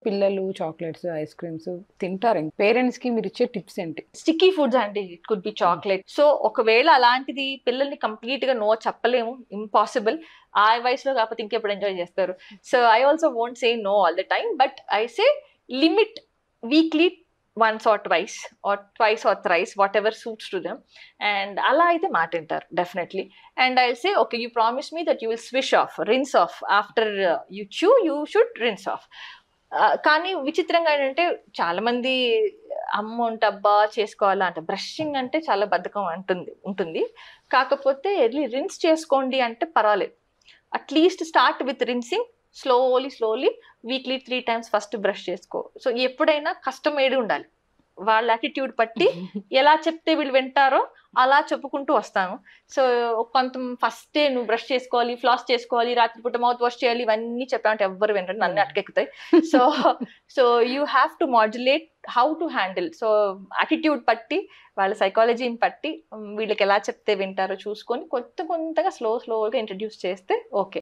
పిల్లలు chocolates, ice creams తింటారు. Parents కి మీరు ఇచ్చే టిప్స్ ఏంటి? స్టిక్కీ ఫుడ్స్ అండి, it could be chocolate. So ఒకవేళ అలాంటిది పిల్లల్ని కంప్లీట్ గా నో చెప్పలేము, ఇంపాసిబుల్. ఆ వయసులో కాకపోతే ఇంకెప్పుడు ఎంజాయ్ చేస్తారు. So I also won't say no all the time, but I say limit weekly once or twice or twice or thrice, whatever suits to them. And అలా అయితే మాట వింటారు definitely. And I say okay, you promise me that you will swish off, rinse off after you chew, you should rinse off. కానీ విచిత్రంగా ఏంటంటే చాలా మంది అమ్మ ఉంటే అబ్బా చేసుకోవాలా అంట, బ్రషింగ్ అంటే చాలా బద్ధకం ఉంటుంది. కాకపోతే ఎర్లీ రిన్స్ చేసుకోండి అంటే పర్వాలేదు. At least start with rinsing, slowly weekly 3 times first brush చేసుకో. సో ఎప్పుడైనా కష్టం ఏది ఉండాలి, వాళ్ళ యాటిట్యూడ్ పట్టి ఎలా చెప్తే వీళ్ళు వింటారో అలా చెప్పుకుంటూ వస్తాను. సో కొంత ఫస్ట్ డే నువ్వు బ్రష్ చేసుకోవాలి, ఫ్లాస్ చేసుకోవాలి, రాత్రిపూట మౌత్ వాష్ చేయాలి, ఇవన్నీ చెప్పామంటే ఎవ్వరు వినరు, నన్ను అటకెక్కుతాయి. So so you have to modulate how to handle. So attitude పట్టి, వాళ్ళ సైకాలజీని పట్టి వీళ్ళకి ఎలా చెప్తే వింటారో చూసుకొని కొంతగా స్లోగా ఇంట్రడ్యూస్ చేస్తే ఓకే.